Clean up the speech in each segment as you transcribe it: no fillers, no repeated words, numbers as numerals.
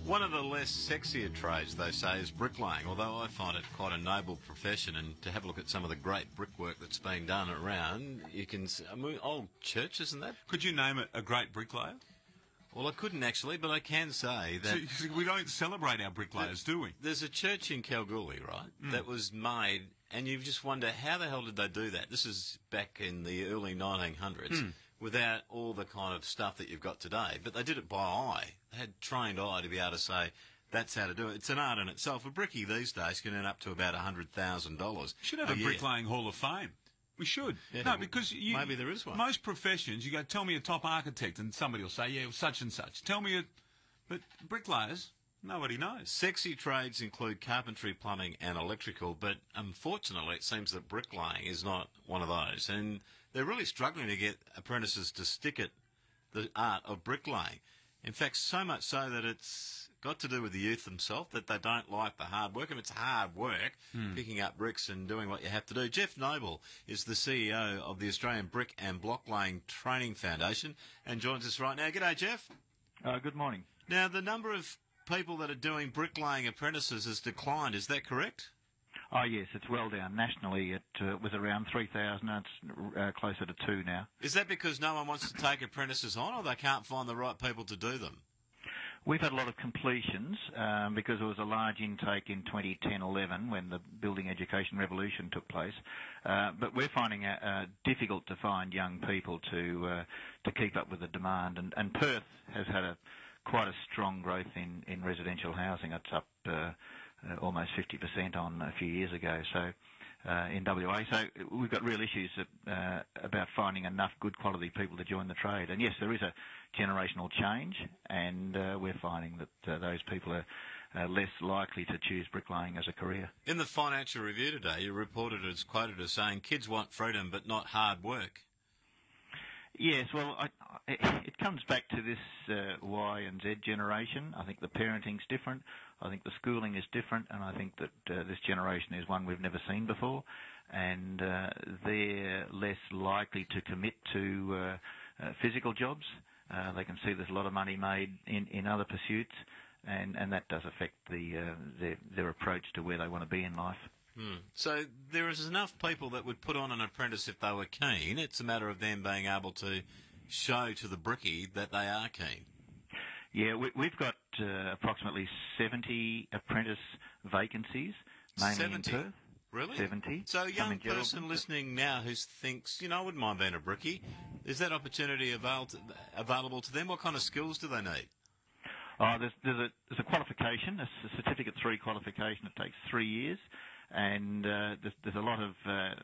One of the less sexier trades, they say, is bricklaying, although I find it quite a noble profession, and to have a look at some of the great brickwork that's been done around, you can see, old churches and that. Could you name a great bricklayer? Well, I couldn't actually, but I can say that... See, we don't celebrate our bricklayers, do we? There's a church in Kalgoorlie, right, that was made, and you just wonder, how the hell did they do that? This is back in the early 1900s, without all the kind of stuff that you've got today. But they did it by eye. They had trained eye to be able to say, that's how to do it. It's an art in itself. A brickie these days can earn up to about $100,000. Should have a bricklaying hall of fame. We should. Yeah, no, because maybe there is one. Most professions, you go, tell me a top architect, and somebody will say, yeah, such and such. Tell me but bricklayers, nobody knows. Sexy trades include carpentry, plumbing and electrical, but unfortunately it seems that bricklaying is not one of those. And they're really struggling to get apprentices to stick at the art of bricklaying. In fact, so much so that it's got to do with the youth themselves, that they don't like the hard work. And it's hard work, picking up bricks and doing what you have to do. Jeff Noble is the CEO of the Australian Brick and Block Laying Training Foundation and joins us right now. G'day, Jeff. Good morning. Now, the number of people that are doing bricklaying apprentices has declined. Is that correct? Oh, yes, it's well down. Nationally, it was around 3,000. It's closer to 2 now. Is that because no one wants to take apprentices on, or they can't find the right people to do them? We've had a lot of completions because there was a large intake in 2010-11 when the building education revolution took place. But we're finding it difficult to find young people to keep up with the demand. And Perth has had quite a strong growth in residential housing. It's up almost 50% on a few years ago. So in WA, so we've got real issues about finding enough good quality people to join the trade. And yes, there is a generational change, and we're finding that those people are less likely to choose bricklaying as a career. In the Financial Review today, you reported as quoted as saying, kids want freedom but not hard work. Yes, well, it comes back to this Y and Z generation. I think the parenting's different. I think the schooling is different, and I think that this generation is one we've never seen before, and they're less likely to commit to physical jobs. They can see there's a lot of money made in other pursuits, and that does affect their approach to where they want to be in life. So there is enough people that would put on an apprentice if they were keen. It's a matter of them being able to show to the brickie that they are keen. Yeah, we've got approximately 70 apprentice vacancies, mainly 70? in Perth. Really? 70. So a young person listening now who thinks, I wouldn't mind being a brickie, is that opportunity available to them? What kind of skills do they need? There's a qualification, a Certificate 3 qualification. It takes 3 years. And there's a lot of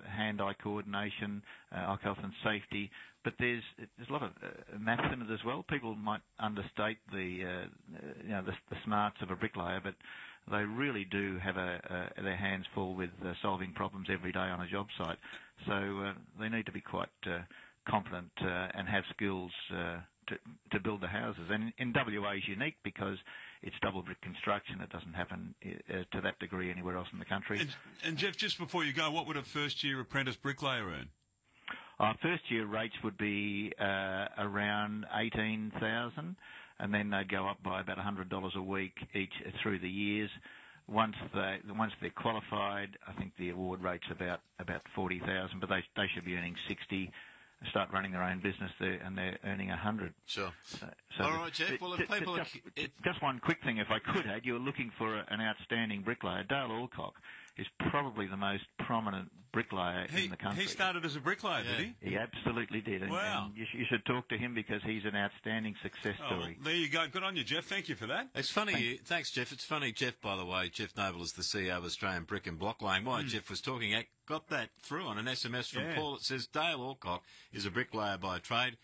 hand-eye coordination, eye health and safety, but there's a lot of maths in it as well. People might understate the smarts of a bricklayer, but they really do have their hands full with solving problems every day on a job site. So they need to be quite competent and have skills to build the houses. And in WA is unique because it's double brick construction. It doesn't happen to that degree anywhere else in the country. And Jeff, just before you go, what would a first-year apprentice bricklayer earn? First-year rates would be around 18,000, and then they'd go up by about $100 a week each through the years. Once they're qualified, I think the award rate's about 40,000, but they should be earning 60. Start running their own business there, and they're earning 100. Sure. All right, Jeff. Well, if people just one quick thing, if I could add, you're looking for an outstanding bricklayer. Dale Alcock is probably the most prominent bricklayer in the country. He started as a bricklayer, did he? He absolutely did. Wow. And you should talk to him because he's an outstanding success story. Well, there you go. Good on you, Jeff. Thank you for that. It's funny. Thanks, Jeff. It's funny, Jeff, by the way. Jeff Noble is the CEO of Australian Brick and Block Laying. While Jeff was talking, I got that through on an SMS from Paul. It says, Dale Alcock is a bricklayer by trade.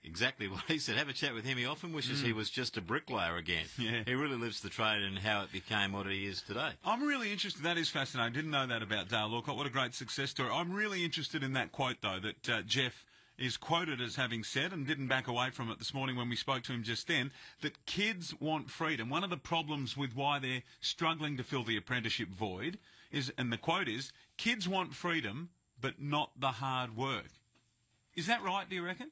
Exactly what he said. Have a chat with him. He often wishes he was just a bricklayer again. Yeah. He really lives the trade and how it became what he is today. I'm really interested. That is fascinating. I didn't know that about Dale Alcock. What a great success story. I'm really interested in that quote, though, that Jeff is quoted as having said, and didn't back away from it this morning when we spoke to him just then, that kids want freedom. One of the problems with why they're struggling to fill the apprenticeship void is, and the quote is, kids want freedom, but not the hard work. Is that right, do you reckon?